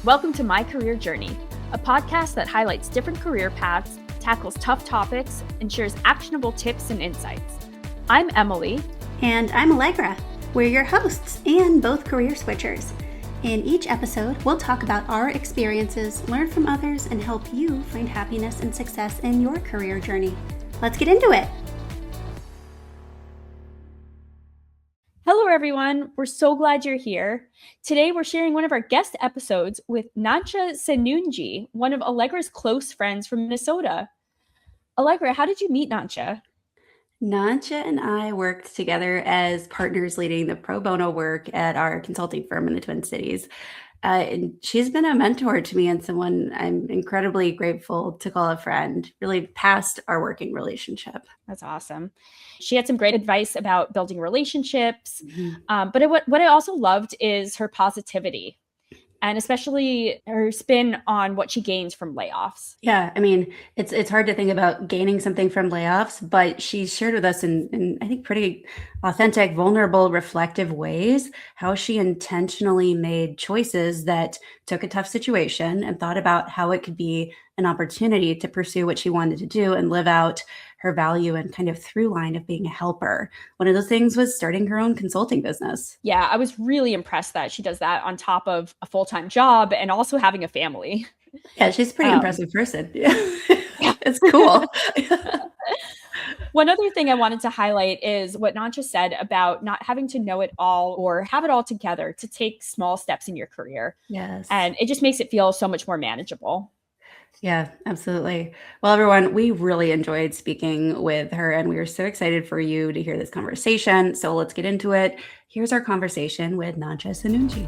Welcome to My Career Journey, a podcast that highlights different career paths, tackles tough topics, and shares actionable tips and insights. I'm Emily. And I'm Allegra. We're your hosts and both career switchers. In each episode, we'll talk about our experiences, learn from others, and help you find happiness and success in your career journey. Let's get into it. Hello, everyone. We're so glad you're here. Today, we're sharing one of our guest episodes with Nankya Senungi, one of Allegra's close friends from Minnesota. Allegra, how did you meet Nankya? Nankya and I worked together as partners leading the pro bono work at our consulting firm in the Twin Cities. And she's been a mentor to me and someone I'm incredibly grateful to call a friend, really past our working relationship. That's awesome. She had some great advice about building relationships. But what I also loved is her positivity, and especially her spin on what she gains from layoffs. Yeah, I mean, it's hard to think about gaining something from layoffs, but she shared with us in I think pretty authentic, vulnerable, reflective ways how she intentionally made choices that took a tough situation and thought about how it could be an opportunity to pursue what she wanted to do and live out her value and kind of through line of being a helper. One of those things was starting her own consulting business. Yeah, I was really impressed that she does that on top of a full-time job and also having a family. Yeah, she's a pretty impressive person. Yeah. It's cool. One other thing I wanted to highlight is what Nankya said about not having to know it all or have it all together to take small steps in your career. Yes. And it just makes it feel so much more manageable. Yeah, absolutely. Well, everyone, we really enjoyed speaking with her and we are so excited for you to hear this conversation. So let's get into it. Here's our conversation with Nankya Senungi.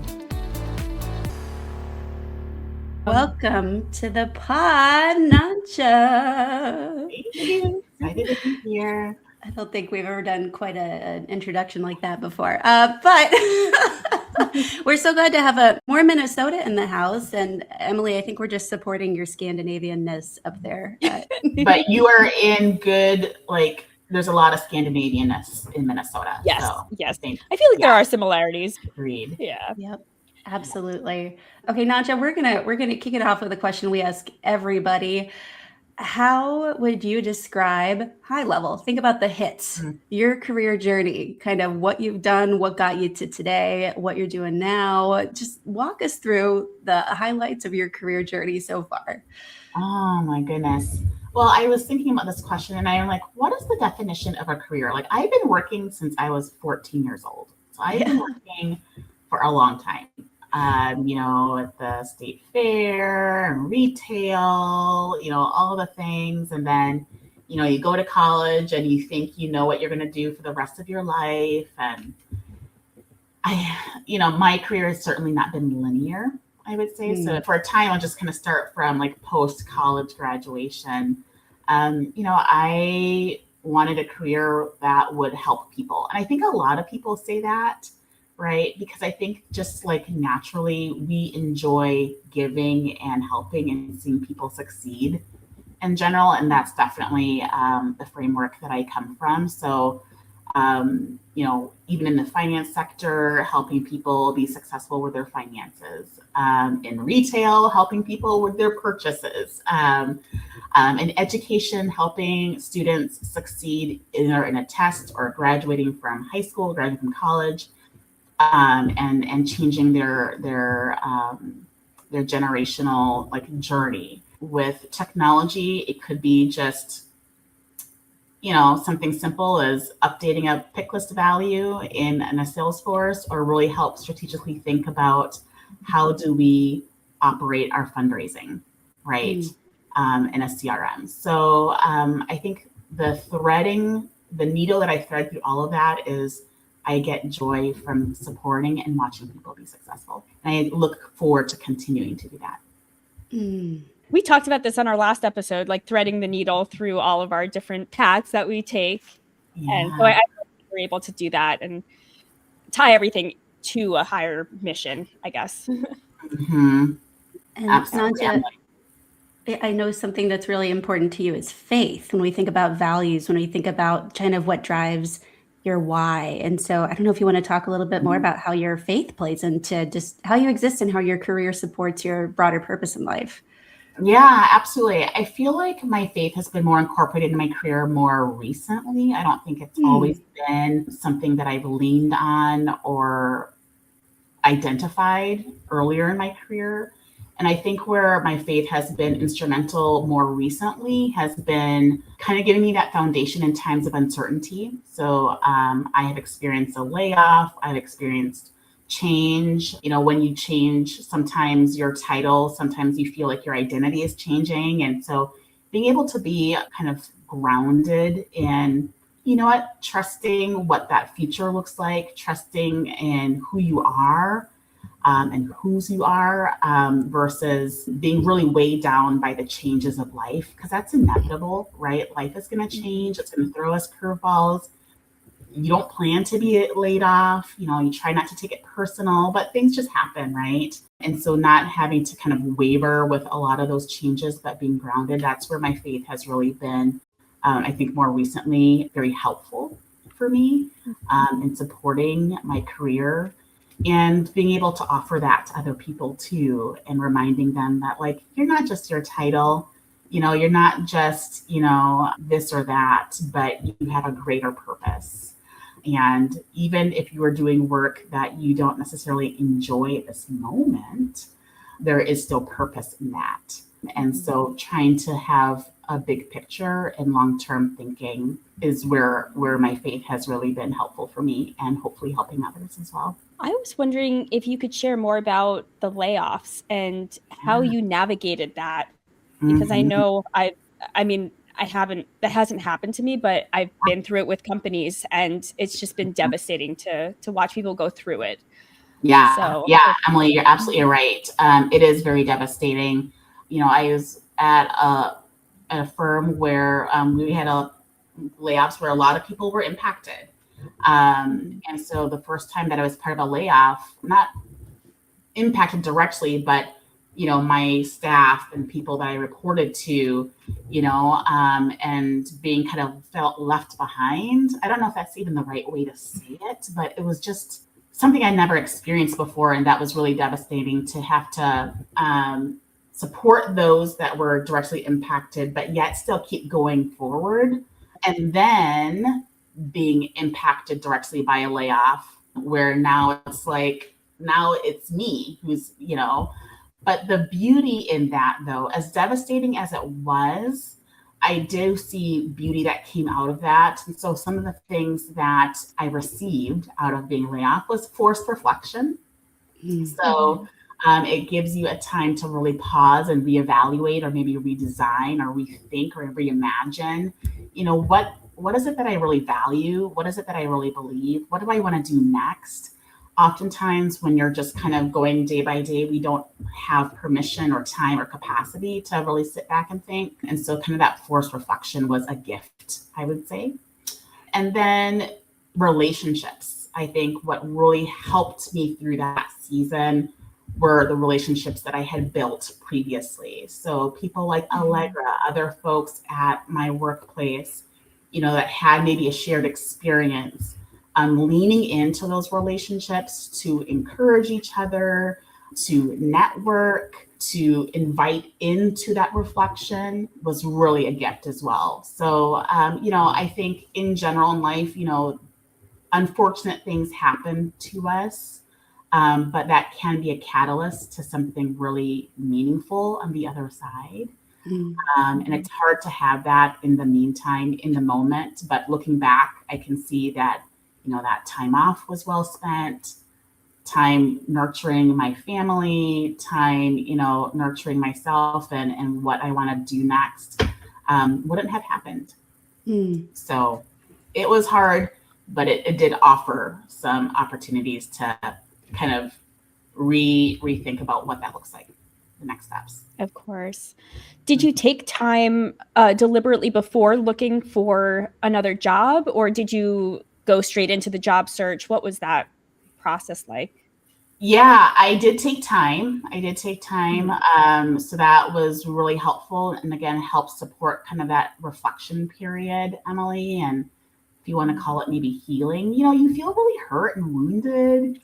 Welcome to the pod, Nankya. Thank you. Excited to be here. I don't think we've ever done quite an introduction like that before, but we're so glad to have more Minnesota in the house. And Emily, I think we're just supporting your Scandinavian-ness up there. But you are in good, there's a lot of Scandinavian-ness in Minnesota. Yes, so yes. I feel like there are similarities. Agreed. Yeah. Yep. Absolutely. Okay, Nankya, we're gonna kick it off with a question we ask everybody. How would you describe high level? Think about the hits, your career journey, kind of what you've done, what got you to today, what you're doing now. Just walk us through the highlights of your career journey so far. Oh my goodness. Well, I was thinking about this question and I'm like, what is the definition of a career? Like, I've been working since I was 14 years old. So I've been working for a long time. At the state fair and retail, all the things. And then, you go to college and you think you know what you're going to do for the rest of your life. And my career has certainly not been linear, I would say. So for a time, I'll just kind of start from post-college graduation. I wanted a career that would help people. And I think a lot of people say that, right? Because I think just naturally we enjoy giving and helping and seeing people succeed in general. And that's definitely the framework that I come from. So, even in the finance sector, helping people be successful with their finances, in retail, helping people with their purchases, in education, helping students succeed either in a test or graduating from high school, graduating from college. And changing their generational journey. With technology, it could be just something simple as updating a pick list value in a Salesforce, or really help strategically think about how do we operate our fundraising, right, in a CRM. So I think the needle that I thread through all of that is I get joy from supporting and watching people be successful. And I look forward to continuing to do that. We talked about this on our last episode, threading the needle through all of our different paths that we take. Yeah. And so I we're able to do that and tie everything to a higher mission, I guess. And Nankya, I know something that's really important to you is faith. When we think about values, when we think about kind of what drives your why. And so I don't know if you want to talk a little bit more about how your faith plays into just how you exist and how your career supports your broader purpose in life. Yeah, absolutely. I feel like my faith has been more incorporated in my career more recently. I don't think it's always been something that I've leaned on or identified earlier in my career. And I think where my faith has been instrumental more recently has been kind of giving me that foundation in times of uncertainty. So I have experienced a layoff, I've experienced change. You know, when you change, sometimes your title, sometimes you feel like your identity is changing. And so being able to be kind of grounded in, you know what, trusting what that future looks like, trusting in who you are and whose you are versus being really weighed down by the changes of life, because that's inevitable, right? Life is going to change. It's going to throw us curveballs. You don't plan to be laid off. You know, you try not to take it personal, but things just happen, right? And so not having to kind of waver with a lot of those changes, but being grounded, that's where my faith has really been, I think more recently, very helpful for me in supporting my career and being able to offer that to other people too, and reminding them that, like, you're not just your title, you know, you're not just, you know, this or that, but you have a greater purpose. And even if you are doing work that you don't necessarily enjoy at this moment, there is still purpose in that. And so trying to have a big picture and long-term thinking is where my faith has really been helpful for me, and hopefully helping others as well. I was wondering if you could share more about the layoffs and how you navigated that, because I know I mean, that hasn't happened to me, but I've been through it with companies, and it's just been devastating to watch people go through it. Yeah, So yeah, Emily, you're absolutely right. It is very devastating. You know, I was at a firm where we had layoffs where a lot of people were impacted. And so the first time that I was part of a layoff, not impacted directly, but you know, my staff and people that I reported to, you know, and being kind of felt left behind. I don't know if that's even the right way to say it, but it was just something I never experienced before. And that was really devastating to have to support those that were directly impacted, but yet still keep going forward. And then being impacted directly by a layoff, where now it's like, now it's me who's, you know, but the beauty in that, though, as devastating as it was, I do see beauty that came out of that. And so some of the things that I received out of being laid off was forced reflection. So it gives you a time to really pause and reevaluate, or maybe redesign or rethink or reimagine, you know, what is it that I really value? What is it that I really believe? What do I want to do next? Oftentimes when you're just kind of going day by day, we don't have permission or time or capacity to really sit back and think. And so kind of that forced reflection was a gift, I would say. And then relationships. I think what really helped me through that season were the relationships that I had built previously. So people like Allegra, other folks at my workplace, you know, that had maybe a shared experience, leaning into those relationships to encourage each other, to network, to invite into that reflection was really a gift as well. So, you know, I think in general in life, you know, unfortunate things happen to us, but that can be a catalyst to something really meaningful on the other side. And it's hard to have that in the meantime, in the moment. But looking back, I can see that, you know, that time off was well spent, time nurturing my family, time, you know, nurturing myself and what I want to do next wouldn't have happened. So it was hard, but it did offer some opportunities to kind of rethink about what that looks like, the next steps. of course. Did you take time deliberately before looking for another job, or did you go straight into the job search? What was that process like? Yeah, I did take time. So that was really helpful. And again, helped support kind of that reflection period, Emily, and if you want to call it maybe healing, you feel really hurt and wounded.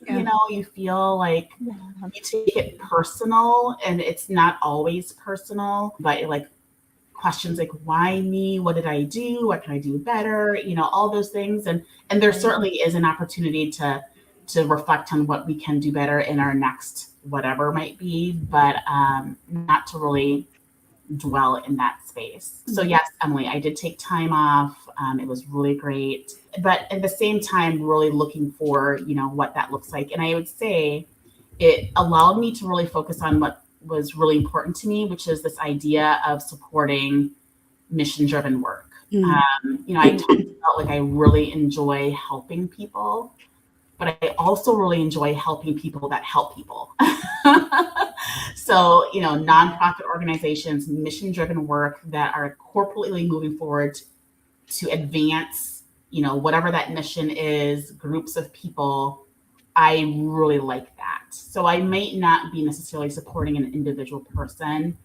You feel like you take it personal, and it's not always personal, but like questions like, why me? What did I do? What can I do better? All those things. And there certainly is an opportunity to reflect on what we can do better in our next whatever might be, but not to really dwell in that space. So yes, Emily, I did take time off. It was really great, but at the same time, really looking for, what that looks like. And I would say it allowed me to really focus on what was really important to me, which is this idea of supporting mission-driven work. I talked about like I really enjoy helping people, but I also really enjoy helping people that help people. So, nonprofit organizations, mission-driven work that are corporately moving forward to advance, whatever that mission is, groups of people. I really like that. So I might not be necessarily supporting an individual person,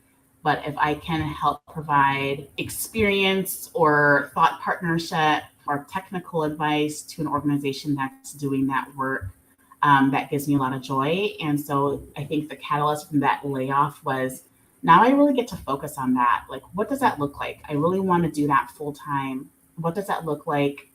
but if I can help provide experience or thought partnership or technical advice to an organization that's doing that work, that gives me a lot of joy. And so I think the catalyst from that layoff was, now I really get to focus on that. Like, what does that look like? I really want to do that full time. What does that look like?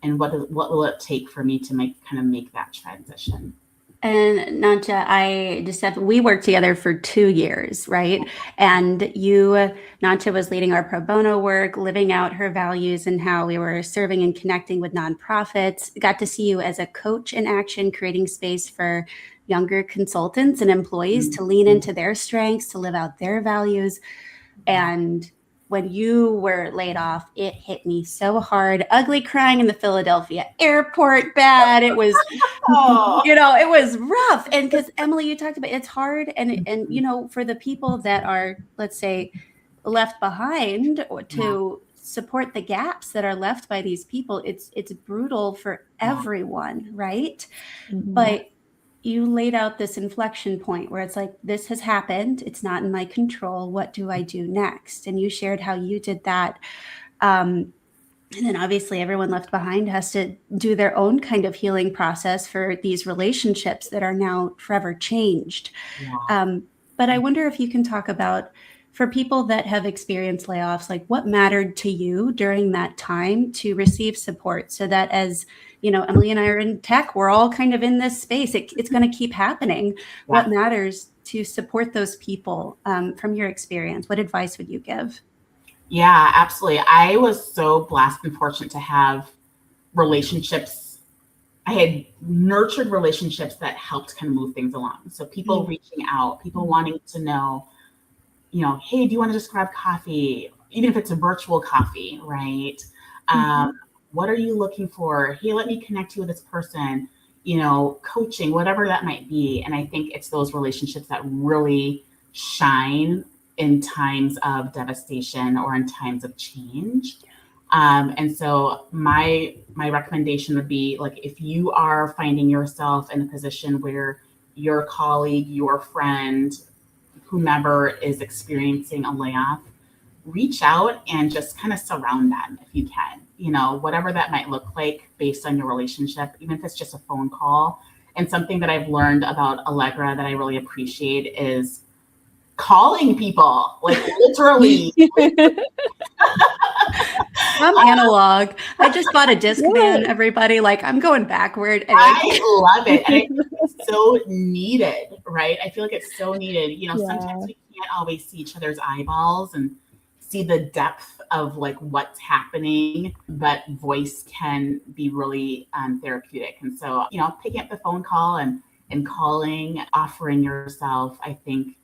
And what will it take for me to make that transition? And Nankya, we worked together for 2 years, right? And Nankya was leading our pro bono work, living out her values and how we were serving and connecting with nonprofits. Got to see you as a coach in action, creating space for younger consultants and employees to lean into their strengths, to live out their values. And when you were laid off, it hit me so hard. Ugly crying in the Philadelphia airport, bad. It was, it was rough. And because Emily, you talked about it's hard. And for the people that are, let's say, left behind or to support the gaps that are left by these people, it's brutal for everyone, right? But you laid out this inflection point where it's like, this has happened. It's not in my control. What do I do next? And you shared how you did that. And then obviously everyone left behind has to do their own kind of healing process for these relationships that are now forever changed. But I wonder if you can talk about, for people that have experienced layoffs, like what mattered to you during that time to receive support, so that as Emily and I are in tech, we're all kind of in this space. It's going to keep happening. What matters to support those people from your experience? What advice would you give? Yeah, absolutely. I was so blessed and fortunate to have relationships. I had nurtured relationships that helped kind of move things along. So people reaching out, people wanting to know, hey, do you want to just grab coffee? Even if it's a virtual coffee, right? What are you looking for? Hey, let me connect you with this person, coaching, whatever that might be. And I think it's those relationships that really shine in times of devastation or in times of change. And so my recommendation would be, like, if you are finding yourself in a position where your colleague, your friend, whomever is experiencing a layoff, reach out and just kind of surround them if you can, whatever that might look like based on your relationship, even if it's just a phone call. And something that I've learned about Allegra that I really appreciate is calling people, like literally. I'm analog. I just bought a Discman, everybody. Like, I'm going backward. Anyway. I love it. And I think it's so needed, right? I feel like it's so needed. Sometimes we can't always see each other's eyeballs and see the depth of like what's happening, but voice can be really therapeutic. And so, picking up the phone call and calling, offering yourself, I think,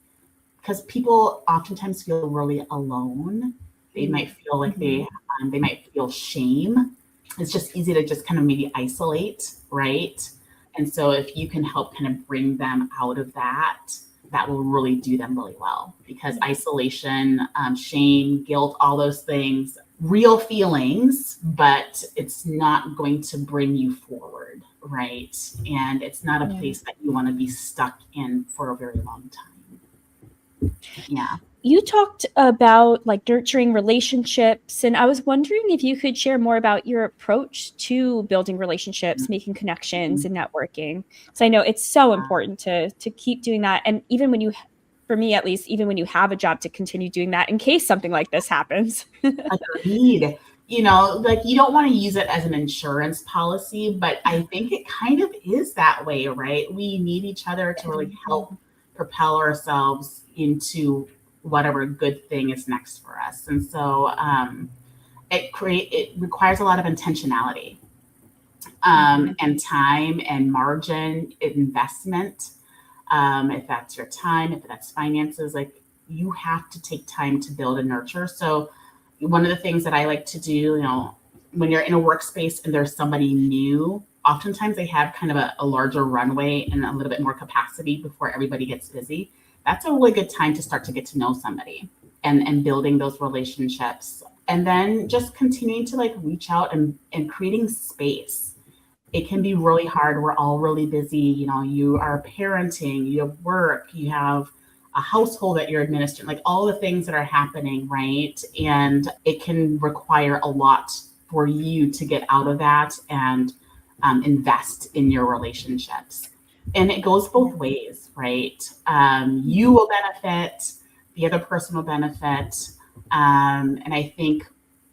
because people oftentimes feel really alone. They might feel like they might feel shame. It's just easy to just kind of maybe isolate, right? And so if you can help kind of bring them out of that, that will really do them really well. Because isolation, shame, guilt, all those things, real feelings, but it's not going to bring you forward, right? And it's not a place that you want to be stuck in for a very long time. Yeah. you talked about like nurturing relationships, and I was wondering if you could share more about your approach to building relationships, making connections, and networking. So I know it's so important to keep doing that, and even when you, for me at least, even when you have a job, to continue doing that in case something like this happens. Agreed. You know, like you don't want to use it as an insurance policy, but I think it kind of is that way, right? We need each other to really help propel ourselves into whatever good thing is next for us. And so it requires a lot of intentionality, and time and margin investment. If that's your time, if that's finances, like you have to take time to build and nurture. So one of the things that I like to do, you know, when you're in a workspace and there's somebody new, oftentimes they have kind of a larger runway and a little bit more capacity before everybody gets busy. That's a really good time to start to get to know somebody and building those relationships. And then just continuing to like reach out and creating space. It can be really hard. We're all really busy. You know, you are parenting, you have work, you have a household that you're administering, like all the things that are happening, right? And it can require a lot for you to get out of that and invest in your relationships. And it goes both ways, right? You will benefit, the other person will benefit. And I think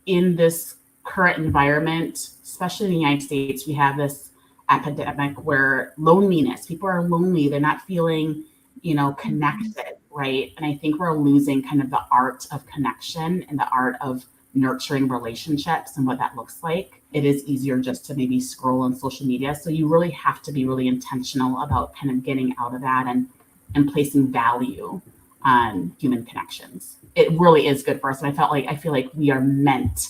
in this current environment, especially in the United States, we have this epidemic where loneliness, people are lonely, they're not feeling, you know, connected, right? And I think we're losing kind of the art of connection and the art of nurturing relationships and what that looks like. It is easier just to maybe scroll on social media. So you really have to be really intentional about kind of getting out of that and placing value on human connections. It really is good for us. And I feel like we are meant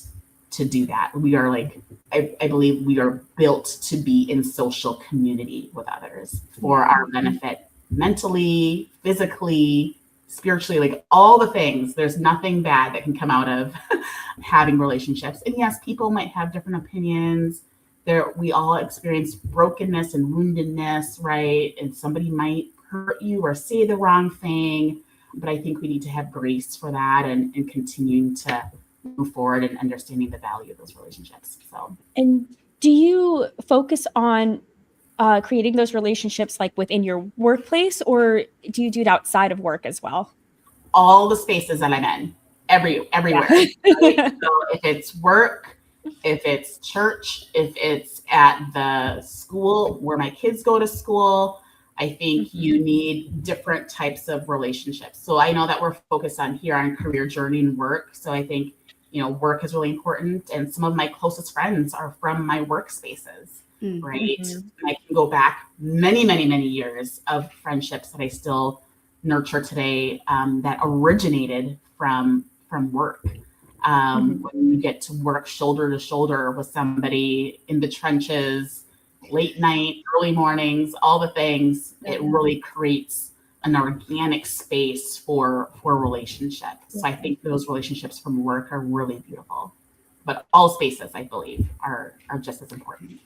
to do that. We are like, I believe we are built to be in social community with others for our benefit, mentally, physically, spiritually, like all the things. There's nothing bad that can come out of having relationships. And yes, people might have different opinions. We all experience brokenness and woundedness, right? And somebody might hurt you or say the wrong thing. But I think we need to have grace for that and continuing to move forward and understanding the value of those relationships. So, and do you focus on creating those relationships like within your workplace, or do you do it outside of work as well? All the spaces that I'm in, everywhere. Right? So if it's work, if it's church, if it's at the school where my kids go to school, I think you need different types of relationships. So I know that we're focused on here on career journey and work. So I think, you know, work is really important. And some of my closest friends are from my workspaces, right? I can go back many, many, many years of friendships that I still nurture today, that originated from work. When you get to work shoulder to shoulder with somebody in the trenches, late night, early mornings, all the things, it really creates an organic space for relationships. So I think those relationships from work are really beautiful. But all spaces, I believe, are just as important.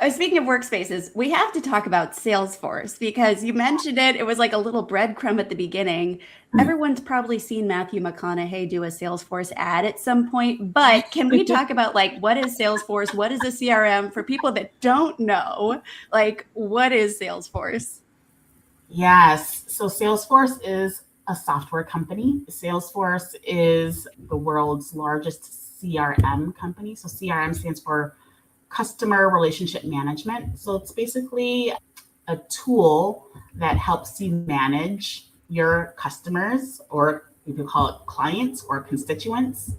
Speaking of workspaces, we have to talk about Salesforce because you mentioned it. It was like a little breadcrumb at the beginning. Everyone's probably seen Matthew McConaughey do a Salesforce ad at some point, but can we talk about like, what is Salesforce? What is a CRM for people that don't know? Like, what is Salesforce? Yes. So Salesforce is a software company. Salesforce is the world's largest CRM company. So CRM stands for Customer Relationship Management. So it's basically a tool that helps you manage your customers, or you can call it clients or constituents,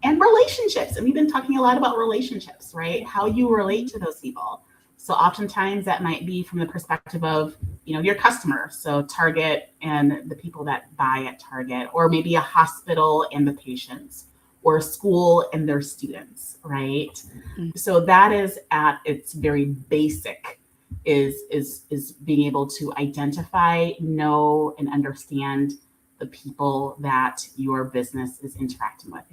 and relationships. And we've been talking a lot about relationships, right? How you relate to those people. So oftentimes that might be from the perspective of, you know, your customer. So Target and the people that buy at Target, or maybe a hospital and the patients, or a school and their students, right? So that is at its very basic is being able to identify, know, and understand the people that your business is interacting with.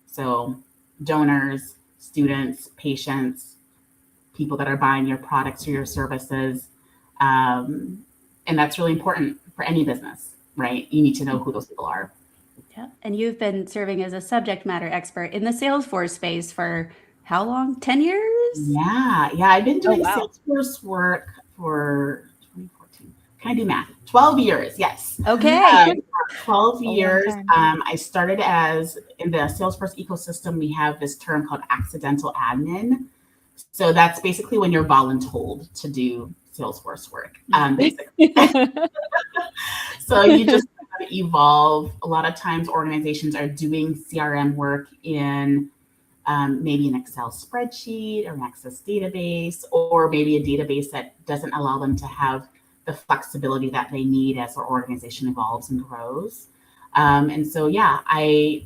So donors, students, patients, people that are buying your products or your services. And that's really important for any business, right? You need to know who those people are. Yeah. And you've been serving as a subject matter expert in the Salesforce space for how long? 10 years? Yeah. I've been Oh, doing wow. Salesforce work for 2014. Can I do math? 12 years. Yes. Okay. 12 A long years. time. I started as in the Salesforce ecosystem, we have this term called accidental admin. So that's basically when you're voluntold to do Salesforce work, basically. So you just kind of evolve. A lot of times organizations are doing CRM work in maybe an Excel spreadsheet or an Access database, or maybe a database that doesn't allow them to have the flexibility that they need as their organization evolves and grows. And so, yeah, I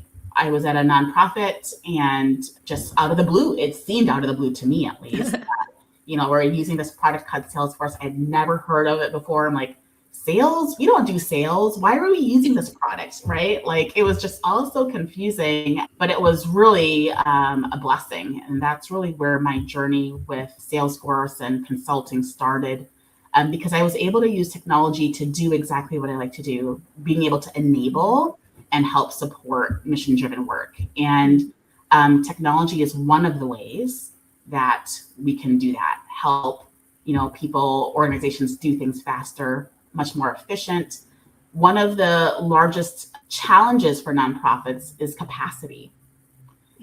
was at a nonprofit, and just out of the blue, it seemed out of the blue to me at least, we're using this product called Salesforce. I'd never heard of it before. I'm like, sales? We don't do sales. Why are we using this product? Right? Like, it was just all so confusing, but it was really a blessing. And that's really where my journey with Salesforce and consulting started. Because I was able to use technology to do exactly what I like to do, being able to enable and help support mission-driven work. And technology is one of the ways that we can do that, help people, organizations do things faster, much more efficient. One of the largest challenges for nonprofits is capacity.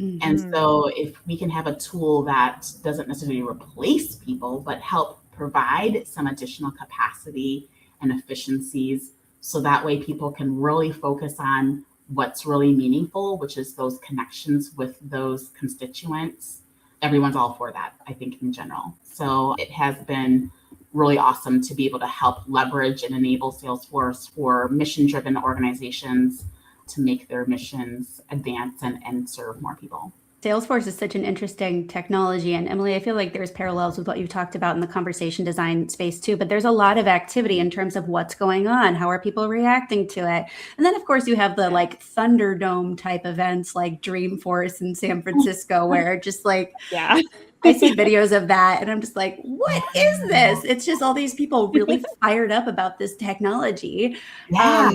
Mhm. And so if we can have a tool that doesn't necessarily replace people, but help provide some additional capacity and efficiencies, so that way people can really focus on what's really meaningful, which is those connections with those constituents. Everyone's all for that, I think, in general. So it has been really awesome to be able to help leverage and enable Salesforce for mission-driven organizations to make their missions advance and serve more people. Salesforce is such an interesting technology. And Emily, I feel like there's parallels with what you talked about in the conversation design space too, but there's a lot of activity in terms of what's going on. How are people reacting to it? And then of course you have the like Thunderdome type events like Dreamforce in San Francisco, where just like, Yeah. I see videos of that and I'm just like, what is this? It's just all these people really fired up about this technology. Yeah,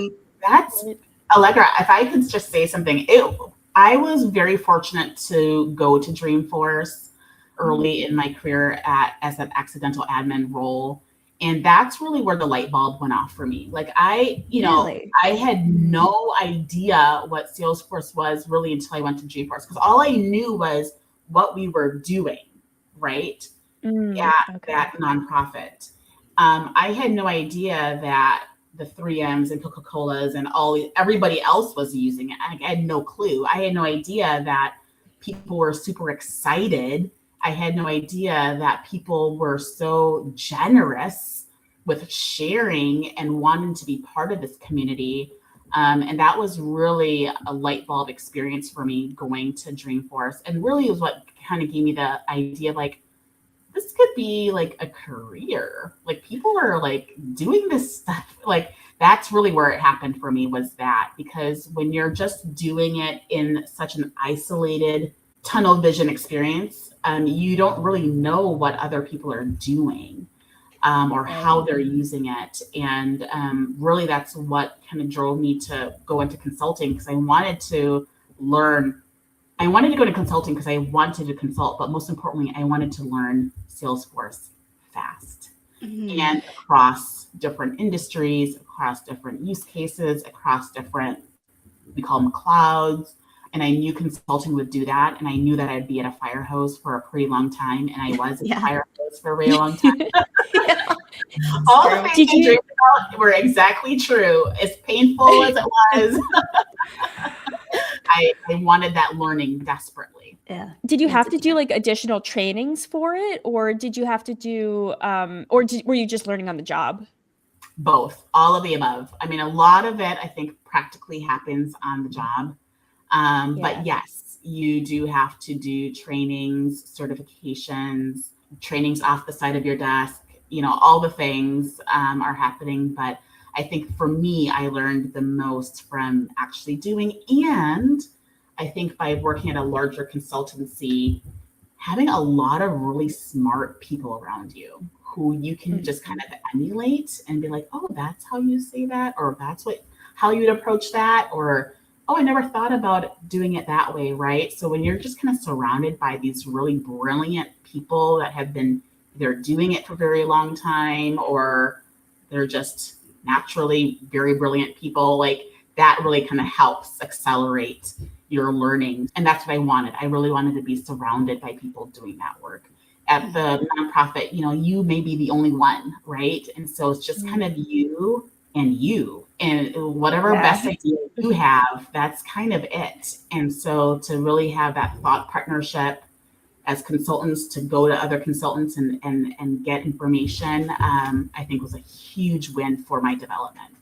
that's Allegra. If I could just say something, I was very fortunate to go to Dreamforce early in my career as an accidental admin role. And that's really where the light bulb went off for me. Like Really? I had no idea what Salesforce was really until I went to Dreamforce, because all I knew was what we were doing, right? At Okay. that nonprofit. I had no idea that the 3Ms and Coca-Colas and everybody else was using it. I had no clue. I had no idea that people were super excited. I had no idea that people were so generous with sharing and wanting to be part of this community. And that was really a light bulb experience for me going to Dreamforce, and really is what kind of gave me the idea, like, this could be like a career. Like, people are like doing this stuff. Like, that's really where it happened for me, was that, because when you're just doing it in such an isolated tunnel vision experience, you don't really know what other people are doing, or how they're using it. And really that's what kind of drove me to go into consulting, because I wanted to learn. I wanted to go to consulting because I wanted to consult, but most importantly, I wanted to learn Salesforce fast and across different industries, across different use cases, across different, we call them clouds. And I knew consulting would do that. And I knew that I'd be at a fire hose for a pretty long time. And I was at a fire hose for a very long time. All the things I dreamed about were exactly true. As painful as it was, I wanted that learning desperately. Yeah. Did you have to do like additional trainings for it, or did you have to do, were you just learning on the job? Both, all of the above. I mean, a lot of it, I think, practically happens on the job. But yes, you do have to do trainings, certifications, trainings off the side of your desk. All the things are happening. But I think for me, I learned the most from actually doing. And I think by working at a larger consultancy, having a lot of really smart people around you who you can just kind of emulate and be like, oh, that's how you say that, or that's how you'd approach that, or oh, I never thought about doing it that way, right? So when you're just kind of surrounded by these really brilliant people that have been either doing it for a very long time or they're just naturally very brilliant people, like that really kind of helps accelerate your learning. And that's what I wanted. I really wanted to be surrounded by people doing that work. At the nonprofit, you may be the only one, right? And so it's just kind of you and whatever best idea you have, that's kind of it. And so to really have that thought partnership as consultants to go to other consultants and get information, I think was a huge win for my development.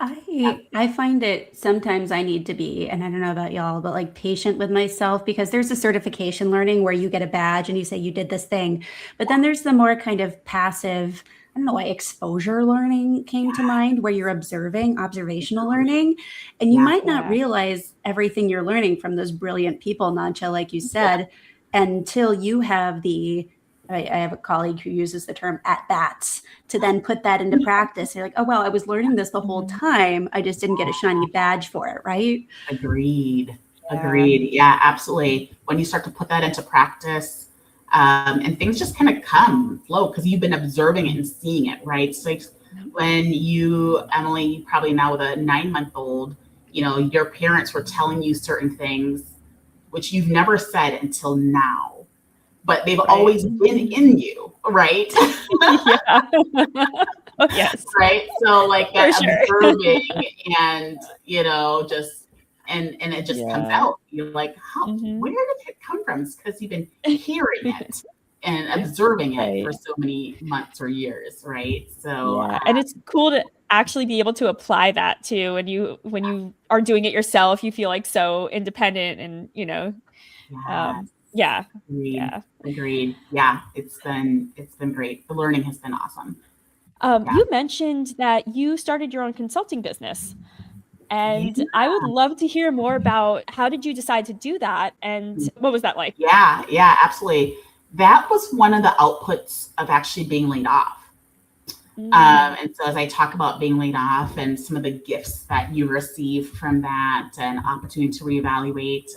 I find it sometimes I need to be, and I don't know about y'all, but like patient with myself, because there's a certification learning where you get a badge and you say you did this thing. But then there's the more kind of passive, I don't know why exposure learning came to mind, where you're observational learning, and you might not realize everything you're learning from those brilliant people, Nankya, like you said, until you have I have a colleague who uses the term at bats to then put that into practice. You're like, oh, well, I was learning this the whole time. I just didn't get a shiny badge for it, right? Agreed. Yeah, absolutely. When you start to put that into practice, and things just kind of flow because you've been observing it and seeing it, right? So like when you, Emily, probably now with a 9-month-old, your parents were telling you certain things which you've never said until now, but they've always been in you, right? Oh, yes. Right. So like that observing and, just, and it just comes out. You're like, where did it come from? It's because you've been hearing it and observing it for so many months or years. Right. So, and it's cool to actually be able to apply that too. When you are doing it yourself, you feel like so independent and, Agreed. Yeah, it's been great. The learning has been awesome. You mentioned that you started your own consulting business, and I would love to hear more about how did you decide to do that, and what was that like? Yeah, absolutely. That was one of the outputs of actually being laid off. And so as I talk about being laid off and some of the gifts that you receive from that and opportunity to reevaluate,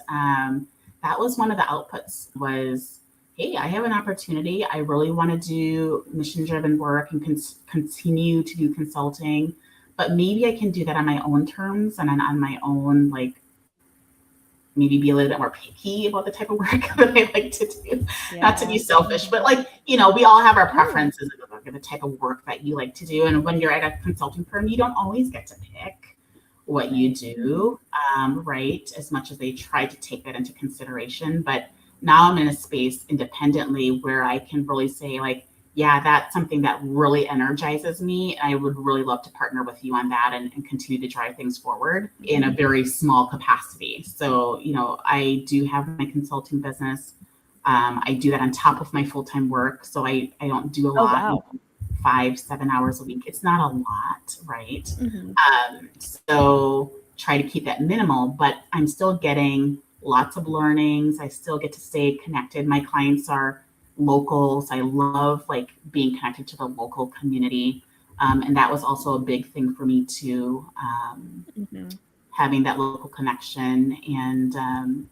that was one of the outputs was, hey, I have an opportunity. I really want to do mission-driven work and continue to do consulting, but maybe I can do that on my own terms and on my own, like maybe be a little bit more picky about the type of work that I like to do. Not to be selfish, but like, we all have our preferences of the type of work that you like to do. And when you're at a consulting firm, you don't always get to pick what you do, right? As much as they try to take that into consideration. But now I'm in a space independently where I can really say like, yeah, that's something that really energizes me. I would really love to partner with you on that and continue to drive things forward in a very small capacity. So, I do have my consulting business. I do that on top of my full-time work. So I don't do a lot, 5-7 hours a week. It's not a lot, right? So try to keep that minimal, but I'm still getting lots of learnings. I still get to stay connected. My clients are locals. I love like being connected to the local community. And that was also a big thing for me too, having that local connection and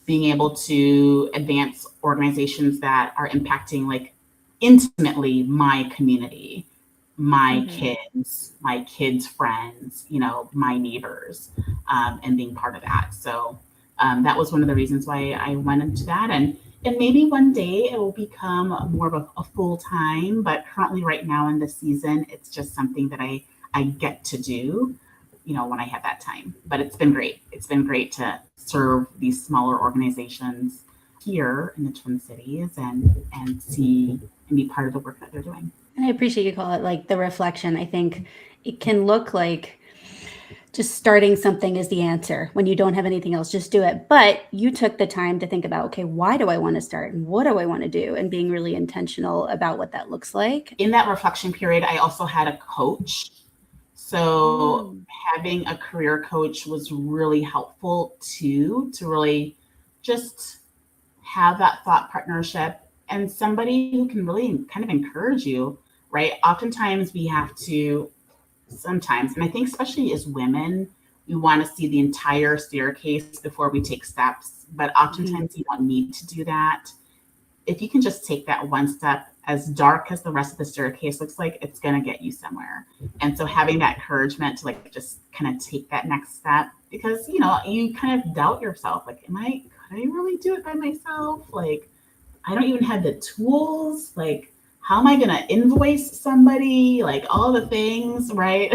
being able to advance organizations that are impacting like intimately my community, my kids' friends, my neighbors, and being part of that. So that was one of the reasons why I went into that. And maybe one day it will become more of a full time, but currently right now in the season, it's just something that I get to do, when I have that time. But it's been great. It's been great to serve these smaller organizations here in the Twin Cities and see and be part of the work that they're doing. And I appreciate you call it like the reflection. I think it can look like just starting something is the answer when you don't have anything else, just do it. But you took the time to think about, okay, why do I want to start and what do I want to do? And being really intentional about what that looks like. In that reflection period, I also had a coach. So having a career coach was really helpful too, to really just have that thought partnership and somebody who can really kind of encourage you, right? Oftentimes we have to, sometimes, and I think especially as women, we want to see the entire staircase before we take steps, but oftentimes you don't need to do that. If you can just take that one step, as dark as the rest of the staircase looks like, it's going to get you somewhere. And so having that encouragement to like just kind of take that next step, because you know, you kind of doubt yourself, like, could I really do it by myself? Like, I don't even have the tools. Like, how am I going to invoice somebody? Like all the things, right?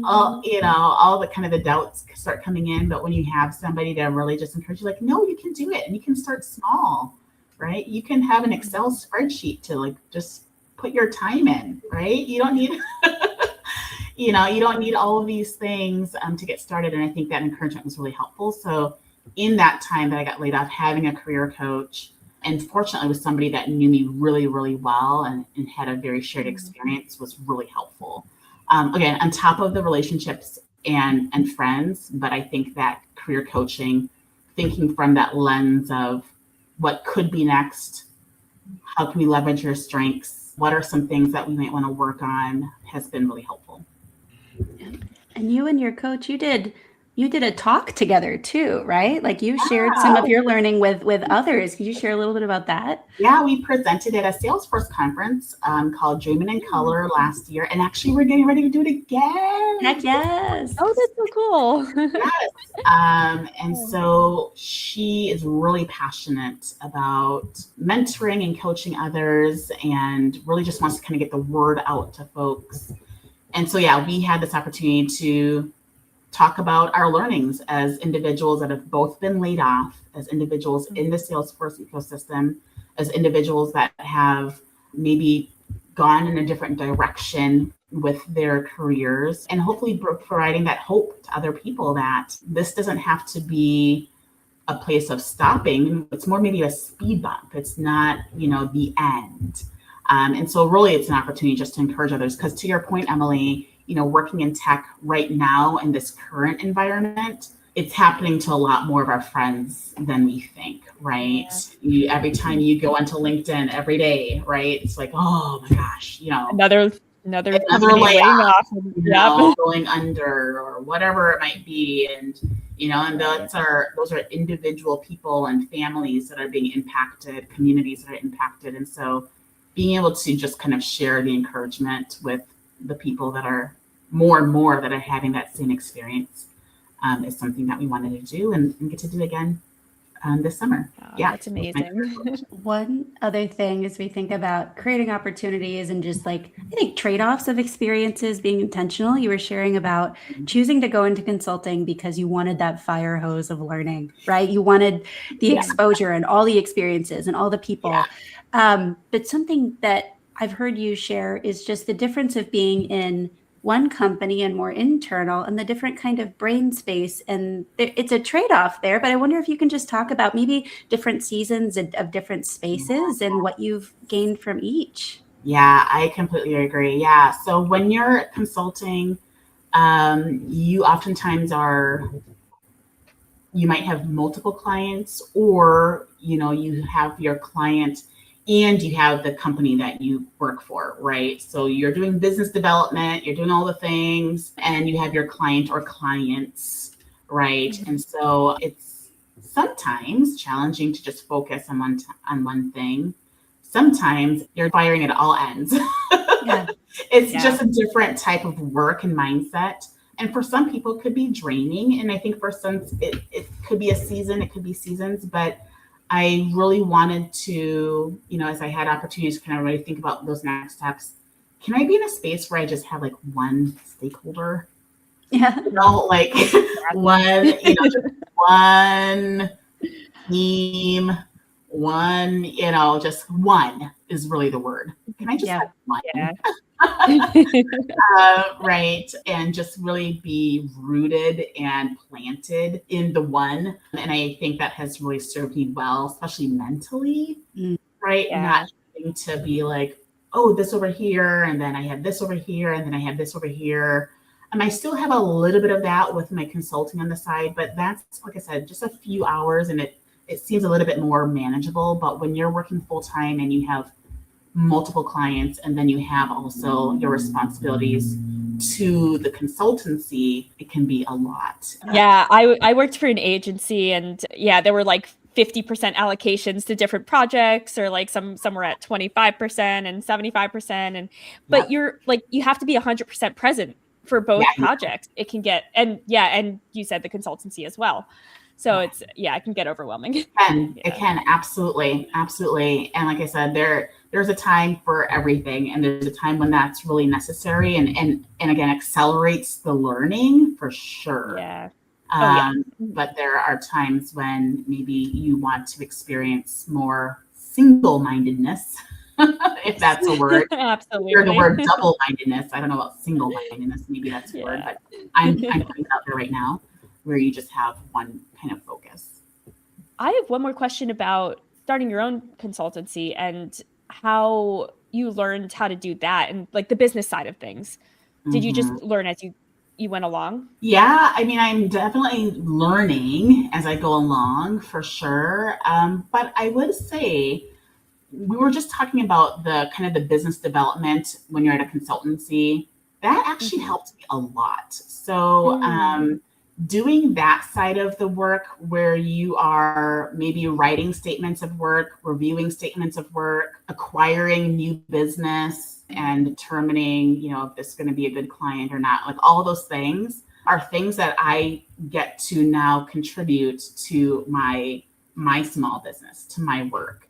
All, you know, all the kind of the doubts start coming in. But when you have somebody to really just encourage you, like, no, you can do it, and you can start small, right? You can have an Excel spreadsheet to like just put your time in, right? You don't need, you know, you don't need all of these things to get started. And I think that encouragement was really helpful. So in that time that I got laid off, having a career coach, and fortunately with somebody that knew me really, really well and had a very shared experience, was really helpful. Again, on top of the relationships and friends, but I think that career coaching, thinking from that lens of what could be next, how can we leverage your strengths, what are some things that we might want to work on, has been really helpful. And you and your coach, you did a talk together too, right? Like you shared some of your learning with others. Could you share a little bit about that? Yeah, we presented at a Salesforce conference called Dreaming in Color last year. And actually, we're getting ready to do it again. Heck yes. Oh, that's so cool. Yes. And so she is really passionate about mentoring and coaching others, and really just wants to kind of get the word out to folks. And so, yeah, we had this opportunity to talk about our learnings as individuals that have both been laid off, as individuals in the Salesforce ecosystem, as individuals that have maybe gone in a different direction with their careers, and hopefully providing that hope to other people that this doesn't have to be a place of stopping. It's more maybe a speed bump. It's not, you know, the end. And so really it's an opportunity just to encourage others, because to your point, Emily, you know, working in tech right now in this current environment, it's happening to a lot more of our friends than we think, right? Yeah. Every time you go onto LinkedIn every day, right? It's like, oh my gosh, you know, another layoff, you know, going under or whatever it might be. And, you know, and those are individual people and families that are being impacted, communities that are impacted. And so being able to just kind of share the encouragement with the people that are more and more that are having that same experience is something that we wanted to do and get to do again this summer. Oh, yeah, that's amazing. One other thing as we think about creating opportunities and just like, I think trade-offs of experiences, being intentional, you were sharing about choosing to go into consulting because you wanted that fire hose of learning, right? You wanted the exposure and all the experiences and all the people. But something that I've heard you share is just the difference of being in one company and more internal, and the different kind of brain space. And it's a trade-off there, but I wonder if you can just talk about maybe different seasons of different spaces and what you've gained from each. Yeah, I completely agree. Yeah. So when you're consulting, you oftentimes you might have multiple clients, or, you know, you have your client and you have the company that you work for, right? So you're doing business development, you're doing all the things, and you have your client or clients, right? Mm-hmm. And so it's sometimes challenging to just focus on one thing. Sometimes you're firing at all ends. It's just a different type of work and mindset. And for some people it could be draining. And I think for some, it could be a season, it could be seasons, but I really wanted to, you know, as I had opportunities to kind of really think about those next steps, can I be in a space where I just have like one stakeholder? Yeah. You know, like one, you know, just one team, one, you know, just one is really the word. Can I just have one? Yeah. Right. And just really be rooted and planted in the one. And I think that has really served me well, especially mentally, right? Yeah. Not having to be like, oh, this over here, and then I have this over here, and then I have this over here. And I still have a little bit of that with my consulting on the side, but that's, like I said, just a few hours, and it seems a little bit more manageable. But when you're working full time and you have multiple clients, and then you have also your responsibilities to the consultancy, it can be a lot. Yeah, I worked for an agency, and yeah, there were like 50% allocations to different projects, or like some were at 25% and 75%, and but you're like, you have to be 100% present for both projects. It can get, and you said the consultancy as well. So it can get overwhelming. It can absolutely. And like I said, there's a time for everything, and there's a time when that's really necessary, and again, accelerates the learning for sure. But there are times when maybe you want to experience more single-mindedness, if that's a word. Absolutely. Hear the word double-mindedness. I don't know about single-mindedness. Maybe that's a word, but I'm putting it out there right now, where you just have one kind of focus. I have one more question about starting your own consultancy and how you learned how to do that, and like the business side of things. Did you just learn as you went along? Yeah, I mean, I'm definitely learning as I go along, for sure. But I would say, we were just talking about the kind of the business development when you're at a consultancy. That actually helped me a lot. So doing that side of the work, where you are maybe writing statements of work, reviewing statements of work, acquiring new business, and determining, if this is going to be a good client or not, like all those things are things that I get to now contribute to my small business, to my work.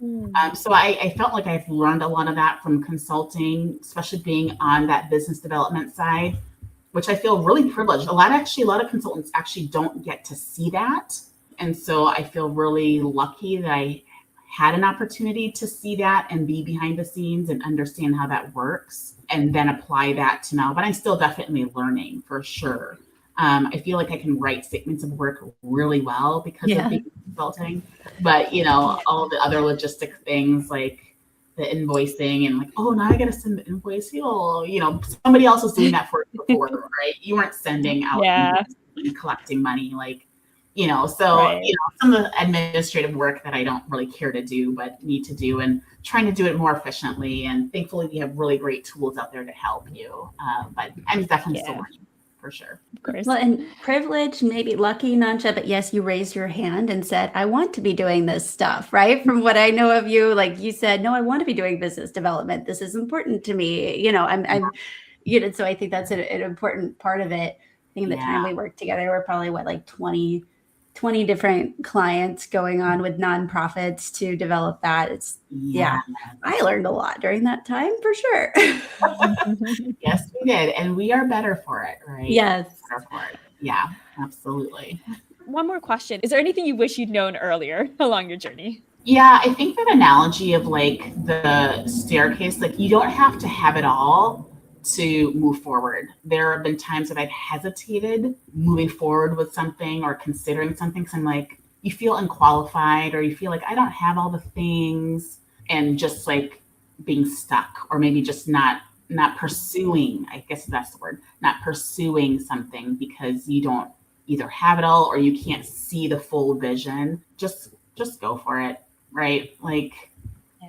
So I felt like I've learned a lot of that from consulting, especially being on that business development side, which I feel really privileged. A lot of consultants actually don't get to see that. And so I feel really lucky that I had an opportunity to see that and be behind the scenes and understand how that works, and then apply that to now. But I'm still definitely learning, for sure. I feel like I can write statements of work really well because of being consulting, but all the other logistic things, like the invoicing, and like, oh, now I got to send the invoice. Somebody else was doing that for you before, right? You weren't sending out and collecting money, like, some of the administrative work that I don't really care to do, but need to do, and trying to do it more efficiently. And thankfully, we have really great tools out there to help you. But I'm definitely still learning, for sure. Of course. Well, and privileged, maybe lucky, Nankya, but yes, you raised your hand and said, I want to be doing this stuff, right? From what I know of you, like you said, no, I want to be doing business development. This is important to me. So I think that's an important part of it. I think the time we worked together, we're probably like 20 different clients going on with nonprofits to develop that. I learned a lot during that time, for sure. Yes, we did. And we are better for it, right? Yes. Better for it. Yeah, absolutely. One more question. Is there anything you wish you'd known earlier along your journey? Yeah, I think that analogy of like the staircase, like you don't have to have it all to move forward. There have been times that I've hesitated moving forward with something or considering something, because I'm like, you feel unqualified, or you feel like I don't have all the things, and just like being stuck, or maybe just not pursuing, I guess that's the word, not pursuing something because you don't either have it all or you can't see the full vision. Just go for it, right? Like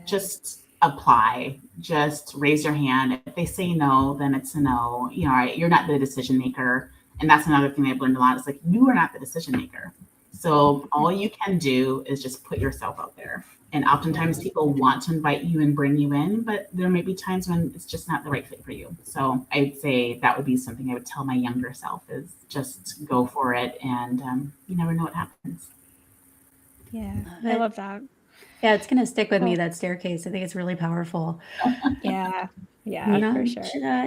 just apply, just raise your hand. If they say no, then it's a no. You're not the decision maker. And that's another thing I've learned a lot, is like, you are not the decision maker. So all you can do is just put yourself out there. And oftentimes people want to invite you and bring you in, but there may be times when it's just not the right fit for you. So I'd say that would be something I would tell my younger self, is just go for it. And you never know what happens. Yeah, I love that. Yeah, it's going to stick with me, that staircase. I think it's really powerful. Yeah, for sure.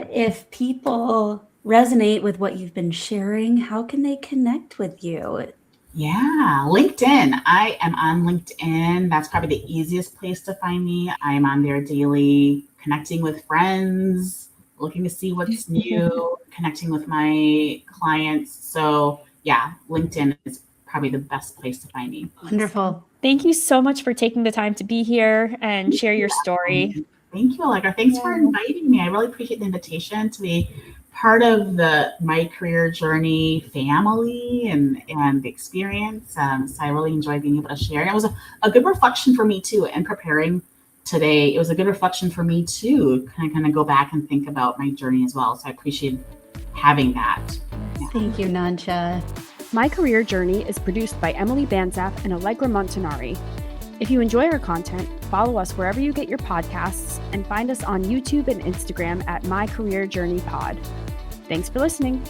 If people resonate with what you've been sharing, how can they connect with you? Yeah, LinkedIn. I am on LinkedIn. That's probably the easiest place to find me. I am on there daily, connecting with friends, looking to see what's new, connecting with my clients. So yeah, LinkedIn is probably the best place to find me. Wonderful. Thank you so much for taking the time to be here and share your story. Thank you, Allegra. Thanks for inviting me. I really appreciate the invitation to be part of my career journey family and the experience. So I really enjoyed being able to share. And it was a good reflection for me too. In preparing today, it was a good reflection for me too, kind of go back and think about my journey as well. So I appreciate having that. Yeah. Thank you, Nankya. My Career Journey is produced by Emily Banzap and Allegra Montanari. If you enjoy our content, follow us wherever you get your podcasts and find us on YouTube and Instagram at My Career Journey Pod. Thanks for listening.